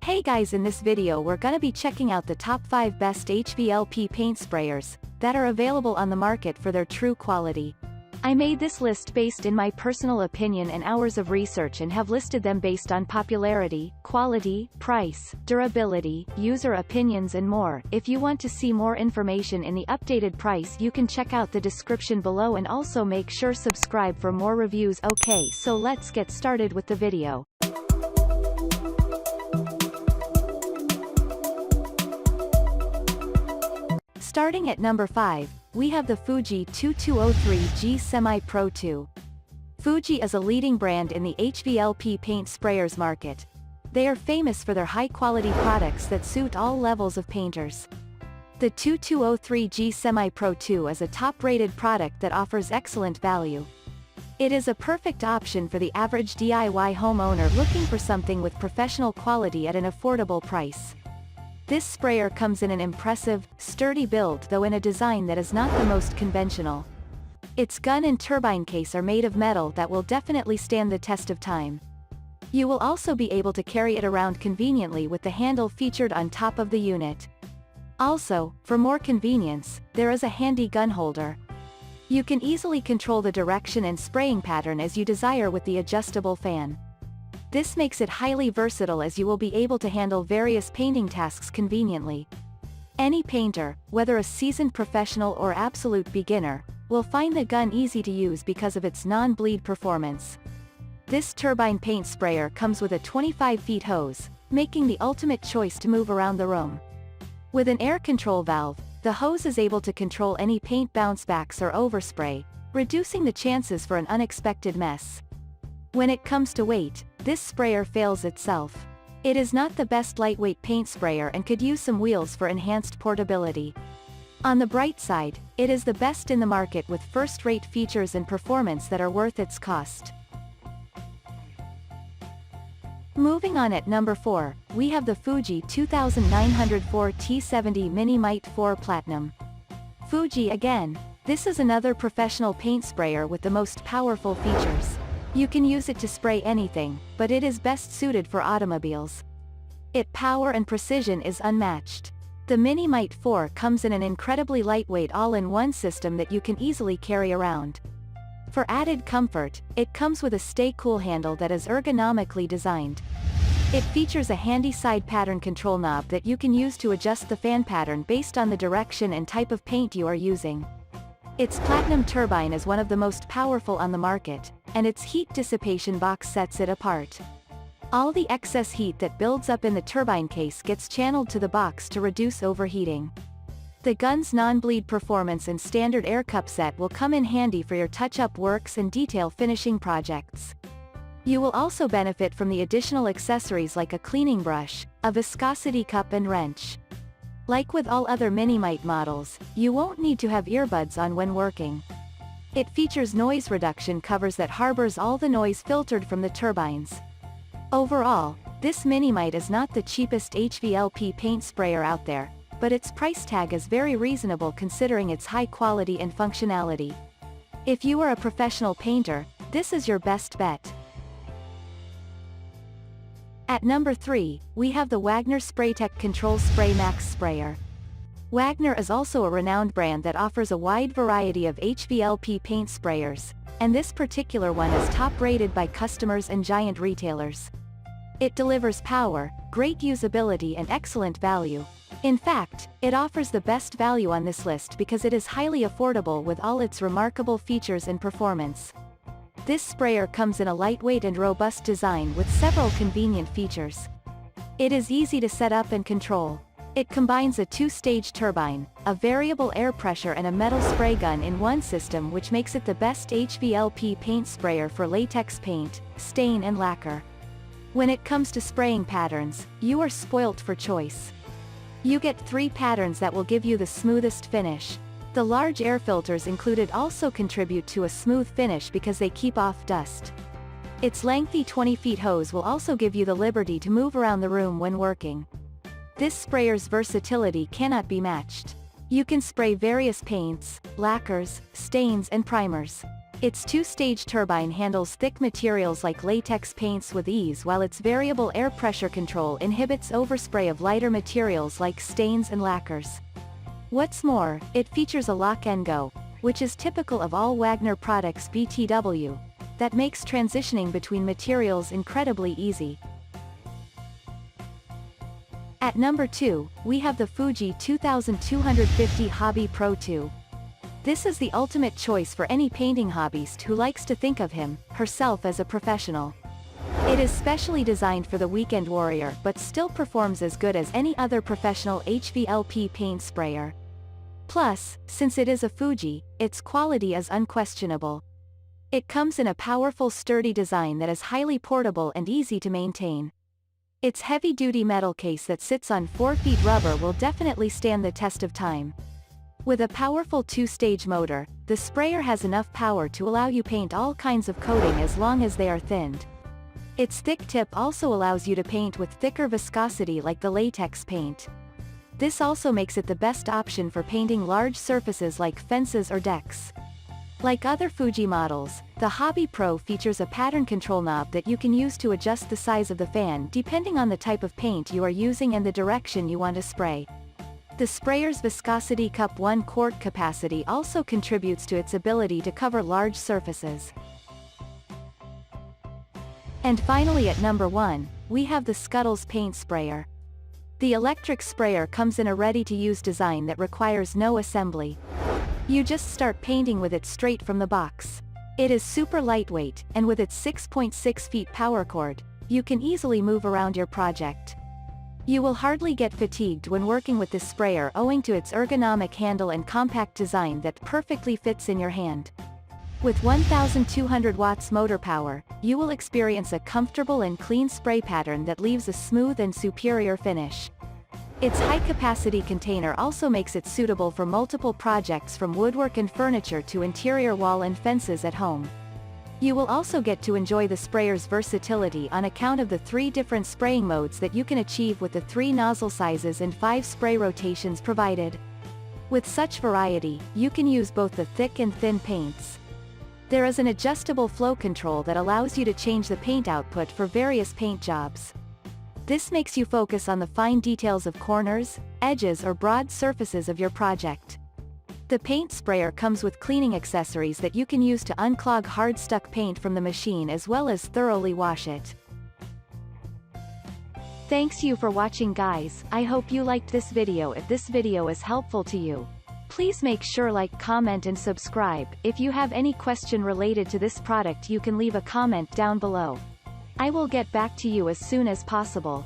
Hey guys, in this video we're gonna be checking out the top 5 best HVLP paint sprayers that are available on the market for their true quality. I made this list based in my personal opinion and hours of research and have listed them based on popularity, quality, price, durability, user opinions and more. If you want to see more information in the updated price, you can check out the description below and also make sure subscribe for more reviews. Okay, so let's get started with the video. Starting at number 5, we have the Fuji 2203G Semi-Pro 2. Fuji is a leading brand in the HVLP paint sprayers market. They are famous for their high-quality products that suit all levels of painters. The 2203G Semi-Pro 2 is a top-rated product that offers excellent value. It is a perfect option for the average DIY homeowner looking for something with professional quality at an affordable price. This sprayer comes in an impressive, sturdy build, though in a design that is not the most conventional. Its gun and turbine case are made of metal that will definitely stand the test of time. You will also be able to carry it around conveniently with the handle featured on top of the unit. Also, for more convenience, there is a handy gun holder. You can easily control the direction and spraying pattern as you desire with the adjustable fan. This makes it highly versatile as you will be able to handle various painting tasks conveniently. Any painter, whether a seasoned professional or absolute beginner, will find the gun easy to use because of its non-bleed performance. This turbine paint sprayer comes with a 25-feet hose, making the ultimate choice to move around the room. With an air control valve, the hose is able to control any paint bounce-backs or overspray, reducing the chances for an unexpected mess. When it comes to weight, this sprayer fails itself. It is not the best lightweight paint sprayer and could use some wheels for enhanced portability. On the bright side, it is the best in the market with first-rate features and performance that are worth its cost. Moving on, at number 4, we have the Fuji 2904 T70 Mini-Mite 4 Platinum. Fuji again. This is another professional paint sprayer with the most powerful features. You can use it to spray anything, but it is best suited for automobiles. Its power and precision is unmatched. The Mini-Mite 4 comes in an incredibly lightweight all-in-one system that you can easily carry around. For added comfort, it comes with a stay-cool handle that is ergonomically designed. It features a handy side pattern control knob that you can use to adjust the fan pattern based on the direction and type of paint you are using. Its platinum turbine is one of the most powerful on the market, and its heat dissipation box sets it apart. All the excess heat that builds up in the turbine case gets channeled to the box to reduce overheating. The gun's non-bleed performance and standard air cup set will come in handy for your touch-up works and detail finishing projects. You will also benefit from the additional accessories like a cleaning brush, a viscosity cup and wrench. Like with all other Mini-Mite models, you won't need to have earbuds on when working. It features noise reduction covers that harbors all the noise filtered from the turbines. Overall, this Mini-Mite is not the cheapest HVLP paint sprayer out there, but its price tag is very reasonable considering its high quality and functionality. If you are a professional painter, this is your best bet. At number 3, we have the Wagner Spraytech Control Spray Max Sprayer. Wagner is also a renowned brand that offers a wide variety of HVLP paint sprayers, and this particular one is top-rated by customers and giant retailers. It delivers power, great usability and excellent value. In fact, it offers the best value on this list because it is highly affordable with all its remarkable features and performance. This sprayer comes in a lightweight and robust design with several convenient features. It is easy to set up and control. It combines a 2-stage turbine, a variable air pressure and a metal spray gun in one system, which makes it the best HVLP paint sprayer for latex paint, stain and lacquer. When it comes to spraying patterns, you are spoilt for choice. You get 3 patterns that will give you the smoothest finish. The large air filters included also contribute to a smooth finish because they keep off dust. Its lengthy 20-feet hose will also give you the liberty to move around the room when working. This sprayer's versatility cannot be matched. You can spray various paints, lacquers, stains and primers. Its two-stage turbine handles thick materials like latex paints with ease, while its variable air pressure control inhibits overspray of lighter materials like stains and lacquers. What's more, it features a lock-and-go, which is typical of all Wagner products BTW, that makes transitioning between materials incredibly easy. At number 2, we have the Fuji 2250 Hobby-Pro 2. This is the ultimate choice for any painting hobbyist who likes to think of herself as a professional. It is specially designed for the weekend warrior but still performs as good as any other professional HVLP paint sprayer. Plus, since it is a Fuji, its quality is unquestionable. It comes in a powerful, sturdy design that is highly portable and easy to maintain. Its heavy-duty metal case that sits on 4 feet rubber will definitely stand the test of time. With a powerful two-stage motor, the sprayer has enough power to allow you paint all kinds of coating as long as they are thinned. Its thick tip also allows you to paint with thicker viscosity like the latex paint. This also makes it the best option for painting large surfaces like fences or decks. Like other Fuji models, the Hobby-Pro features a pattern control knob that you can use to adjust the size of the fan depending on the type of paint you are using and the direction you want to spray. The sprayer's viscosity cup 1 quart capacity also contributes to its ability to cover large surfaces. And finally at number 1, we have the Scuddles paint sprayer. The electric sprayer comes in a ready-to-use design that requires no assembly. You just start painting with it straight from the box. It is super lightweight, and with its 6.6 feet power cord, you can easily move around your project. You will hardly get fatigued when working with this sprayer owing to its ergonomic handle and compact design that perfectly fits in your hand. With 1,200 watts motor power, you will experience a comfortable and clean spray pattern that leaves a smooth and superior finish. Its high-capacity container also makes it suitable for multiple projects from woodwork and furniture to interior wall and fences at home. You will also get to enjoy the sprayer's versatility on account of the 3 different spraying modes that you can achieve with the 3 nozzle sizes and 5 spray rotations provided. With such variety, you can use both the thick and thin paints. There is an adjustable flow control that allows you to change the paint output for various paint jobs. This makes you focus on the fine details of corners, edges or broad surfaces of your project. The paint sprayer comes with cleaning accessories that you can use to unclog hard-stuck paint from the machine as well as thoroughly wash it. Thanks you for watching guys, I hope you liked this video. If this video is helpful to you, please make sure like, comment and subscribe. If you have any question related to this product you can leave a comment down below. I will get back to you as soon as possible.